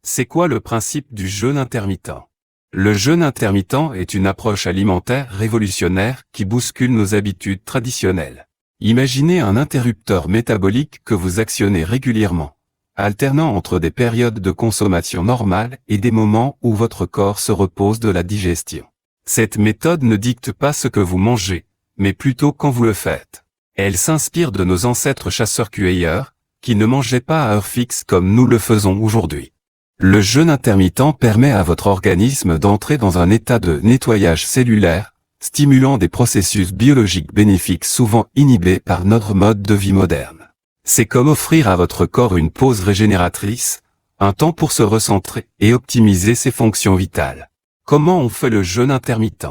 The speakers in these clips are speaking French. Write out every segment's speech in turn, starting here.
C'est quoi le principe du jeûne intermittent? Le jeûne intermittent est une approche alimentaire révolutionnaire qui bouscule nos habitudes traditionnelles. Imaginez un interrupteur métabolique que vous actionnez régulièrement, alternant entre des périodes de consommation normale et des moments où votre corps se repose de la digestion. Cette méthode ne dicte pas ce que vous mangez, mais plutôt quand vous le faites. Elle s'inspire de nos ancêtres chasseurs-cueilleurs, qui ne mangeaient pas à heure fixe comme nous le faisons aujourd'hui. Le jeûne intermittent permet à votre organisme d'entrer dans un état de nettoyage cellulaire, stimulant des processus biologiques bénéfiques souvent inhibés par notre mode de vie moderne. C'est comme offrir à votre corps une pause régénératrice, un temps pour se recentrer et optimiser ses fonctions vitales. Comment on fait le jeûne intermittent?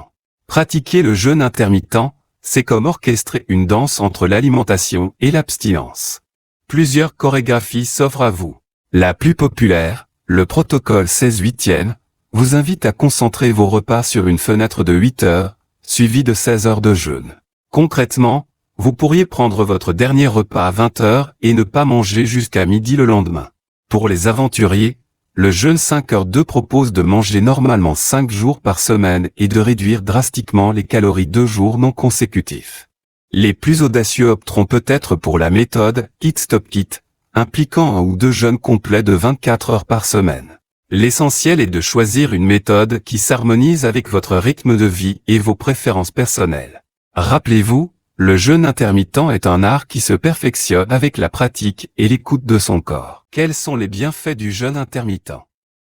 Pratiquer le jeûne intermittent, c'est comme orchestrer une danse entre l'alimentation et l'abstinence. Plusieurs chorégraphies s'offrent à vous. La plus populaire, le protocole 16/8, vous invite à concentrer vos repas sur une fenêtre de 8 heures, suivie de 16 heures de jeûne. Concrètement, vous pourriez prendre votre dernier repas à 20 heures et ne pas manger jusqu'à midi le lendemain. Pour les aventuriers, le jeûne 5h2 propose de manger normalement 5 jours par semaine et de réduire drastiquement les calories 2 jours non consécutifs. Les plus audacieux opteront peut-être pour la méthode Eat Stop Eat, impliquant 1 ou 2 jeûnes complets de 24 heures par semaine. L'essentiel est de choisir une méthode qui s'harmonise avec votre rythme de vie et vos préférences personnelles. Rappelez-vous, le jeûne intermittent est un art qui se perfectionne avec la pratique et l'écoute de son corps. Quels sont les bienfaits du jeûne intermittent?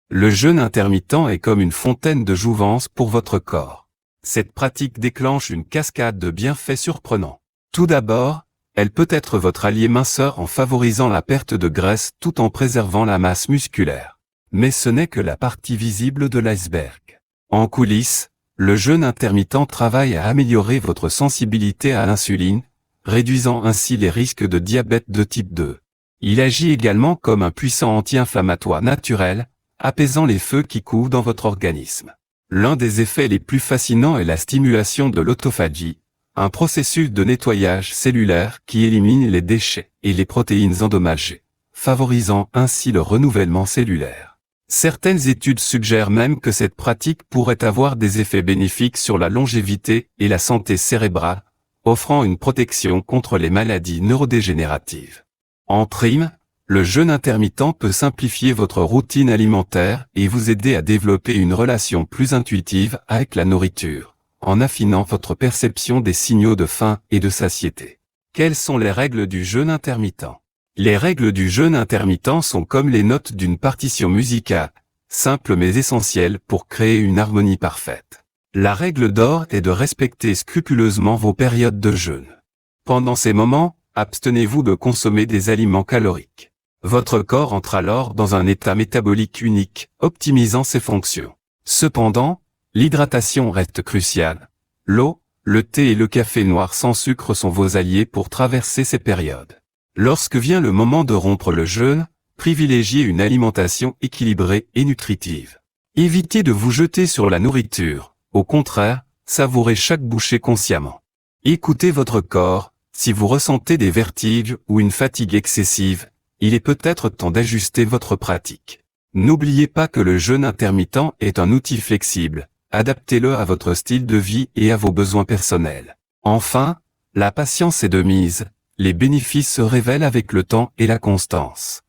Le jeûne intermittent est comme une fontaine de jouvence pour votre corps. Cette pratique déclenche une cascade de bienfaits surprenants. Tout d'abord, elle peut être votre allié minceur en favorisant la perte de graisse tout en préservant la masse musculaire. Mais ce n'est que la partie visible de l'iceberg. En coulisses, le jeûne intermittent travaille à améliorer votre sensibilité à l'insuline, réduisant ainsi les risques de diabète de type 2. Il agit également comme un puissant anti-inflammatoire naturel, apaisant les feux qui couvent dans votre organisme. L'un des effets les plus fascinants est la stimulation de l'autophagie, un processus de nettoyage cellulaire qui élimine les déchets et les protéines endommagées, favorisant ainsi le renouvellement cellulaire. Certaines études suggèrent même que cette pratique pourrait avoir des effets bénéfiques sur la longévité et la santé cérébrale, offrant une protection contre les maladies neurodégénératives. En prime, le jeûne intermittent peut simplifier votre routine alimentaire et vous aider à développer une relation plus intuitive avec la nourriture, en affinant votre perception des signaux de faim et de satiété. Quelles sont les règles du jeûne intermittent? Les règles du jeûne intermittent sont comme les notes d'une partition musicale, simples mais essentielles pour créer une harmonie parfaite. La règle d'or est de respecter scrupuleusement vos périodes de jeûne. Pendant ces moments, abstenez-vous de consommer des aliments caloriques. Votre corps entre alors dans un état métabolique unique, optimisant ses fonctions. Cependant, l'hydratation reste cruciale. L'eau, le thé et le café noir sans sucre sont vos alliés pour traverser ces périodes. Lorsque vient le moment de rompre le jeûne, privilégiez une alimentation équilibrée et nutritive. Évitez de vous jeter sur la nourriture, au contraire, savourez chaque bouchée consciemment. Écoutez votre corps, si vous ressentez des vertiges ou une fatigue excessive, il est peut-être temps d'ajuster votre pratique. N'oubliez pas que le jeûne intermittent est un outil flexible, adaptez-le à votre style de vie et à vos besoins personnels. Enfin, la patience est de mise. Les bénéfices se révèlent avec le temps et la constance.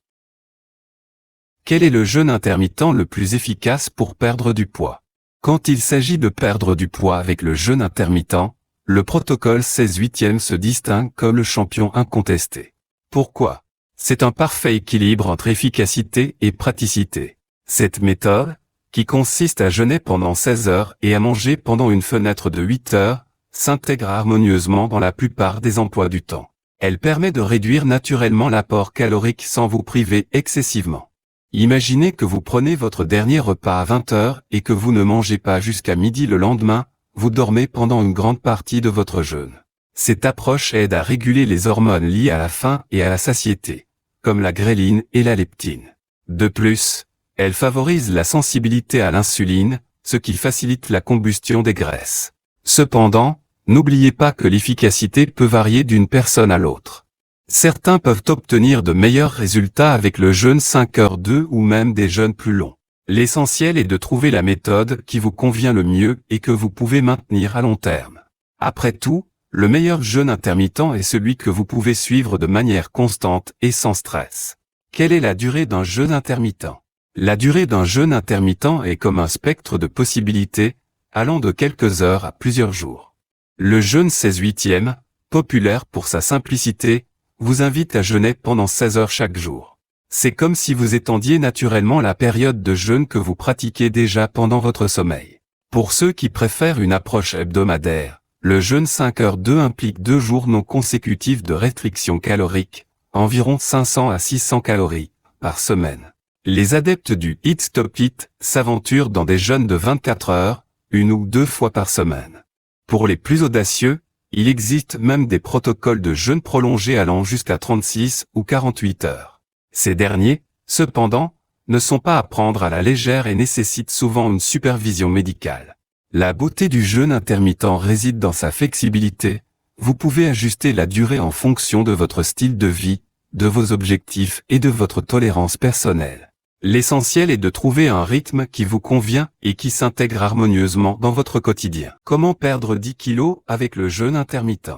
Quel est le jeûne intermittent le plus efficace pour perdre du poids? Quand il s'agit de perdre du poids avec le jeûne intermittent, le protocole 16/8 se distingue comme le champion incontesté. Pourquoi? C'est un parfait équilibre entre efficacité et praticité. Cette méthode, qui consiste à jeûner pendant 16 heures et à manger pendant une fenêtre de 8 heures, s'intègre harmonieusement dans la plupart des emplois du temps. Elle permet de réduire naturellement l'apport calorique sans vous priver excessivement. Imaginez que vous prenez votre dernier repas à 20 heures et que vous ne mangez pas jusqu'à midi le lendemain, vous dormez pendant une grande partie de votre jeûne. Cette approche aide à réguler les hormones liées à la faim et à la satiété, comme la gréline et la leptine. De plus, elle favorise la sensibilité à l'insuline, ce qui facilite la combustion des graisses. Cependant, n'oubliez pas que l'efficacité peut varier d'une personne à l'autre. Certains peuvent obtenir de meilleurs résultats avec le jeûne 5h2 ou même des jeûnes plus longs. L'essentiel est de trouver la méthode qui vous convient le mieux et que vous pouvez maintenir à long terme. Après tout, le meilleur jeûne intermittent est celui que vous pouvez suivre de manière constante et sans stress. Quelle est la durée d'un jeûne intermittent? La durée d'un jeûne intermittent est comme un spectre de possibilités, allant de quelques heures à plusieurs jours. Le jeûne 16/8, populaire pour sa simplicité, vous invite à jeûner pendant 16 heures chaque jour. C'est comme si vous étendiez naturellement la période de jeûne que vous pratiquez déjà pendant votre sommeil. Pour ceux qui préfèrent une approche hebdomadaire, le jeûne 5h2 implique 2 jours non consécutifs de restriction calorique, environ 500 à 600 calories par semaine. Les adeptes du Eat Stop Eat s'aventurent dans des jeûnes de 24 heures, 1 ou 2 fois par semaine. Pour les plus audacieux, il existe même des protocoles de jeûne prolongés allant jusqu'à 36 ou 48 heures. Ces derniers, cependant, ne sont pas à prendre à la légère et nécessitent souvent une supervision médicale. La beauté du jeûne intermittent réside dans sa flexibilité. Vous pouvez ajuster la durée en fonction de votre style de vie, de vos objectifs et de votre tolérance personnelle. L'essentiel est de trouver un rythme qui vous convient et qui s'intègre harmonieusement dans votre quotidien. Comment perdre 10 kilos avec le jeûne intermittent?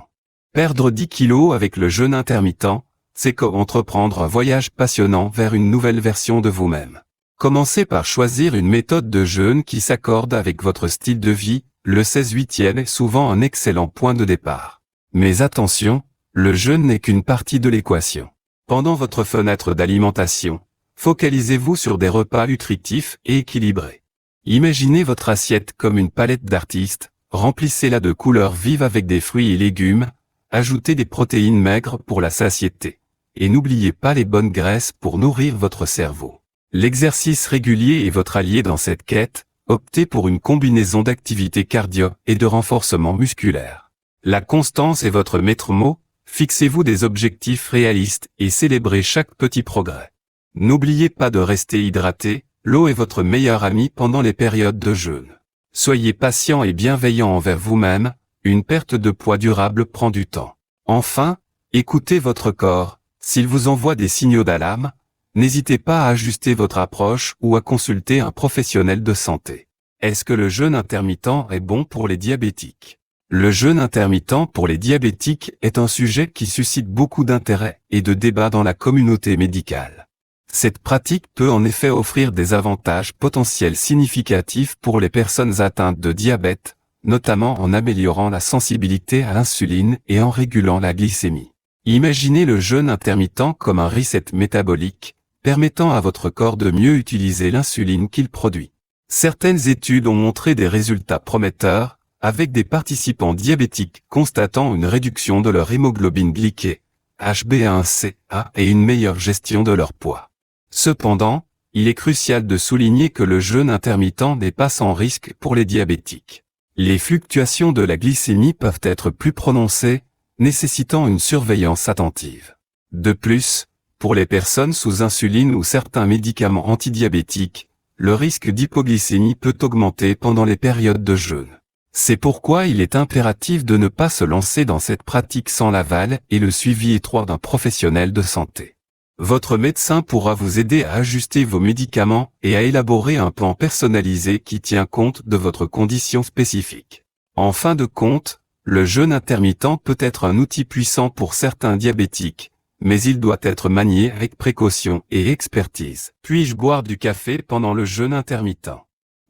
Perdre 10 kilos avec le jeûne intermittent, c'est comme entreprendre un voyage passionnant vers une nouvelle version de vous-même. Commencez par choisir une méthode de jeûne qui s'accorde avec votre style de vie. Le 16/8 est souvent un excellent point de départ. Mais attention, le jeûne n'est qu'une partie de l'équation. Pendant votre fenêtre d'alimentation, focalisez-vous sur des repas nutritifs et équilibrés. Imaginez votre assiette comme une palette d'artistes, remplissez-la de couleurs vives avec des fruits et légumes, ajoutez des protéines maigres pour la satiété. Et n'oubliez pas les bonnes graisses pour nourrir votre cerveau. L'exercice régulier est votre allié dans cette quête, optez pour une combinaison d'activité cardio et de renforcement musculaire. La constance est votre maître mot, fixez-vous des objectifs réalistes et célébrez chaque petit progrès. N'oubliez pas de rester hydraté, l'eau est votre meilleur ami pendant les périodes de jeûne. Soyez patient et bienveillant envers vous-même, une perte de poids durable prend du temps. Enfin, écoutez votre corps. S'il vous envoie des signaux d'alarme, n'hésitez pas à ajuster votre approche ou à consulter un professionnel de santé. Est-ce que le jeûne intermittent est bon pour les diabétiques? Le jeûne intermittent pour les diabétiques est un sujet qui suscite beaucoup d'intérêt et de débat dans la communauté médicale. Cette pratique peut en effet offrir des avantages potentiels significatifs pour les personnes atteintes de diabète, notamment en améliorant la sensibilité à l'insuline et en régulant la glycémie. Imaginez le jeûne intermittent comme un reset métabolique, permettant à votre corps de mieux utiliser l'insuline qu'il produit. Certaines études ont montré des résultats prometteurs, avec des participants diabétiques constatant une réduction de leur hémoglobine glyquée, HbA1c, et une meilleure gestion de leur poids. Cependant, il est crucial de souligner que le jeûne intermittent n'est pas sans risque pour les diabétiques. Les fluctuations de la glycémie peuvent être plus prononcées, nécessitant une surveillance attentive. De plus, pour les personnes sous insuline ou certains médicaments antidiabétiques, le risque d'hypoglycémie peut augmenter pendant les périodes de jeûne. C'est pourquoi il est impératif de ne pas se lancer dans cette pratique sans l'aval et le suivi étroit d'un professionnel de santé. Votre médecin pourra vous aider à ajuster vos médicaments et à élaborer un plan personnalisé qui tient compte de votre condition spécifique. En fin de compte, le jeûne intermittent peut être un outil puissant pour certains diabétiques, mais il doit être manié avec précaution et expertise. Puis-je boire du café pendant le jeûne intermittent?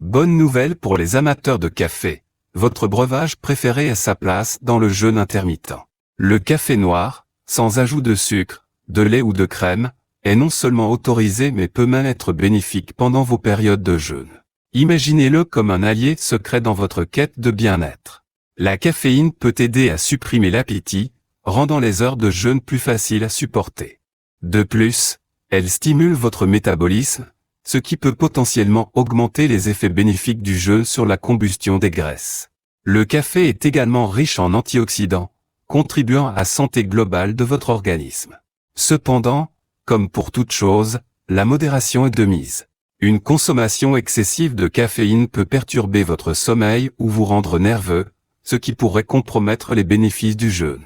Bonne nouvelle pour les amateurs de café, votre breuvage préféré a sa place dans le jeûne intermittent. Le café noir, sans ajout de sucre, de lait ou de crème, est non seulement autorisé mais peut même être bénéfique pendant vos périodes de jeûne. Imaginez-le comme un allié secret dans votre quête de bien-être. La caféine peut aider à supprimer l'appétit, rendant les heures de jeûne plus faciles à supporter. De plus, elle stimule votre métabolisme, ce qui peut potentiellement augmenter les effets bénéfiques du jeûne sur la combustion des graisses. Le café est également riche en antioxydants, contribuant à la santé globale de votre organisme. Cependant, comme pour toute chose, la modération est de mise. Une consommation excessive de caféine peut perturber votre sommeil ou vous rendre nerveux, ce qui pourrait compromettre les bénéfices du jeûne.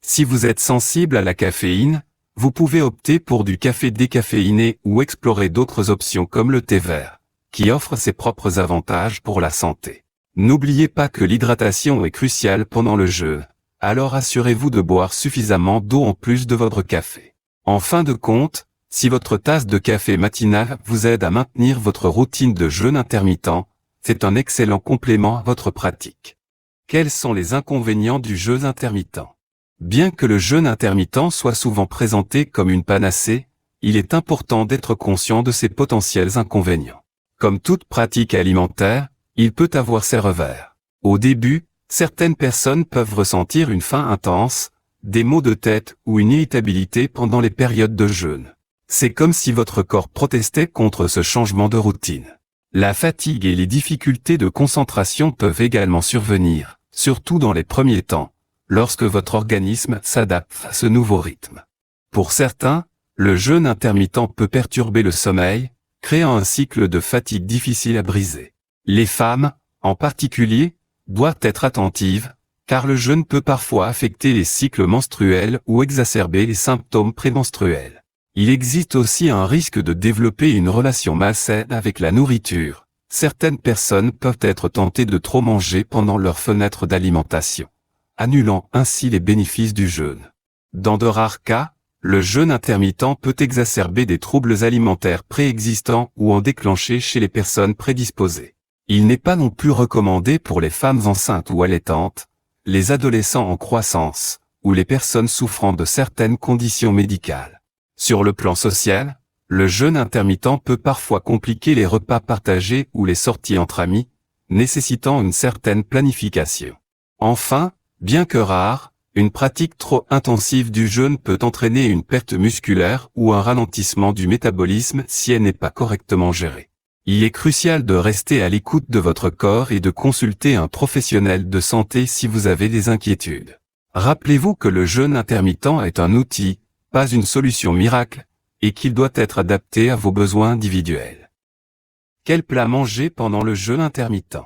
Si vous êtes sensible à la caféine, vous pouvez opter pour du café décaféiné ou explorer d'autres options comme le thé vert, qui offre ses propres avantages pour la santé. N'oubliez pas que l'hydratation est cruciale pendant le jeûne, alors assurez-vous de boire suffisamment d'eau en plus de votre café. En fin de compte, si votre tasse de café matinale vous aide à maintenir votre routine de jeûne intermittent, c'est un excellent complément à votre pratique. Quels sont les inconvénients du jeûne intermittent ? Bien que le jeûne intermittent soit souvent présenté comme une panacée, il est important d'être conscient de ses potentiels inconvénients. Comme toute pratique alimentaire, il peut avoir ses revers. Au début, certaines personnes peuvent ressentir une faim intense, des maux de tête ou une irritabilité pendant les périodes de jeûne. C'est comme si votre corps protestait contre ce changement de routine. La fatigue et les difficultés de concentration peuvent également survenir, surtout dans les premiers temps, lorsque votre organisme s'adapte à ce nouveau rythme. Pour certains, le jeûne intermittent peut perturber le sommeil, créant un cycle de fatigue difficile à briser. Les femmes, en particulier, doivent être attentives, car le jeûne peut parfois affecter les cycles menstruels ou exacerber les symptômes prémenstruels. Il existe aussi un risque de développer une relation malsaine avec la nourriture. Certaines personnes peuvent être tentées de trop manger pendant leur fenêtre d'alimentation, annulant ainsi les bénéfices du jeûne. Dans de rares cas, le jeûne intermittent peut exacerber des troubles alimentaires préexistants ou en déclencher chez les personnes prédisposées. Il n'est pas non plus recommandé pour les femmes enceintes ou allaitantes, les adolescents en croissance, ou les personnes souffrant de certaines conditions médicales. Sur le plan social, le jeûne intermittent peut parfois compliquer les repas partagés ou les sorties entre amis, nécessitant une certaine planification. Enfin, bien que rare, une pratique trop intensive du jeûne peut entraîner une perte musculaire ou un ralentissement du métabolisme si elle n'est pas correctement gérée. Il est crucial de rester à l'écoute de votre corps et de consulter un professionnel de santé si vous avez des inquiétudes. Rappelez-vous que le jeûne intermittent est un outil, pas une solution miracle, et qu'il doit être adapté à vos besoins individuels. Quel plat manger pendant le jeûne intermittent ?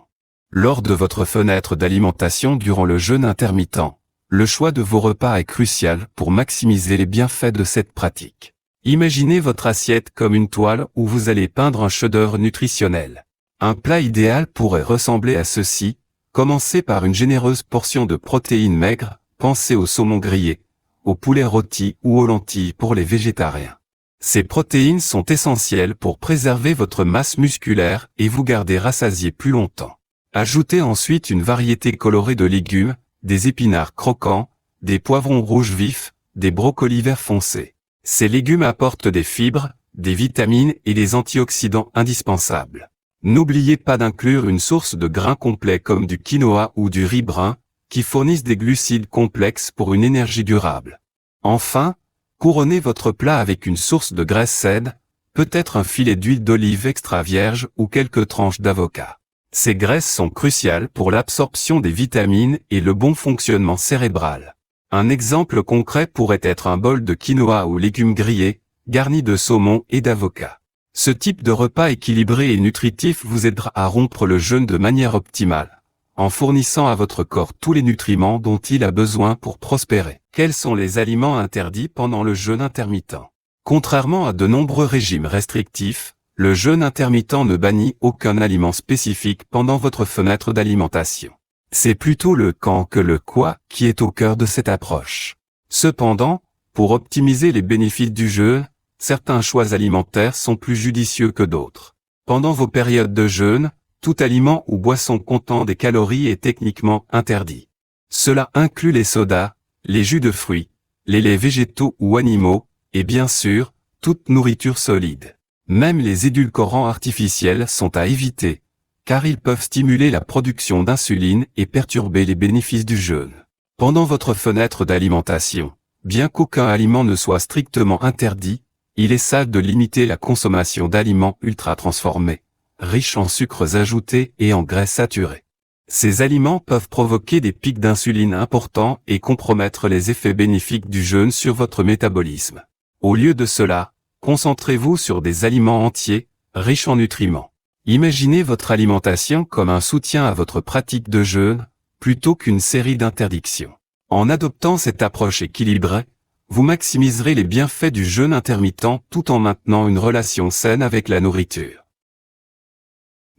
Lors de votre fenêtre d'alimentation durant le jeûne intermittent, le choix de vos repas est crucial pour maximiser les bienfaits de cette pratique. Imaginez votre assiette comme une toile où vous allez peindre un chef-d'œuvre nutritionnel. Un plat idéal pourrait ressembler à ceci. Commencez par une généreuse portion de protéines maigres, pensez au saumon grillé, au poulet rôti ou aux lentilles pour les végétariens. Ces protéines sont essentielles pour préserver votre masse musculaire et vous garder rassasié plus longtemps. Ajoutez ensuite une variété colorée de légumes, des épinards croquants, des poivrons rouges vifs, des brocolis vert foncés. Ces légumes apportent des fibres, des vitamines et des antioxydants indispensables. N'oubliez pas d'inclure une source de grains complets comme du quinoa ou du riz brun, qui fournissent des glucides complexes pour une énergie durable. Enfin, couronnez votre plat avec une source de graisse saine, peut-être un filet d'huile d'olive extra vierge ou quelques tranches d'avocat. Ces graisses sont cruciales pour l'absorption des vitamines et le bon fonctionnement cérébral. Un exemple concret pourrait être un bol de quinoa aux légumes grillés, garni de saumon et d'avocat. Ce type de repas équilibré et nutritif vous aidera à rompre le jeûne de manière optimale, en fournissant à votre corps tous les nutriments dont il a besoin pour prospérer. Quels sont les aliments interdits pendant le jeûne intermittent ? Contrairement à de nombreux régimes restrictifs, le jeûne intermittent ne bannit aucun aliment spécifique pendant votre fenêtre d'alimentation. C'est plutôt le quand que le quoi qui est au cœur de cette approche. Cependant, pour optimiser les bénéfices du jeûne, certains choix alimentaires sont plus judicieux que d'autres. Pendant vos périodes de jeûne, tout aliment ou boisson contenant des calories est techniquement interdit. Cela inclut les sodas, les jus de fruits, les laits végétaux ou animaux, et bien sûr, toute nourriture solide. Même les édulcorants artificiels sont à éviter, car ils peuvent stimuler la production d'insuline et perturber les bénéfices du jeûne. Pendant votre fenêtre d'alimentation, bien qu'aucun aliment ne soit strictement interdit, il est sage de limiter la consommation d'aliments ultra-transformés, riches en sucres ajoutés et en graisses saturées. Ces aliments peuvent provoquer des pics d'insuline importants et compromettre les effets bénéfiques du jeûne sur votre métabolisme. Au lieu de cela, concentrez-vous sur des aliments entiers, riches en nutriments. Imaginez votre alimentation comme un soutien à votre pratique de jeûne, plutôt qu'une série d'interdictions. En adoptant cette approche équilibrée, vous maximiserez les bienfaits du jeûne intermittent tout en maintenant une relation saine avec la nourriture.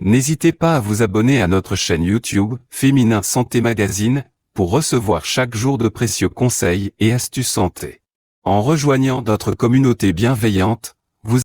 N'hésitez pas à vous abonner à notre chaîne YouTube, Féminin Santé Magazine, pour recevoir chaque jour de précieux conseils et astuces santé. En rejoignant notre communauté bienveillante,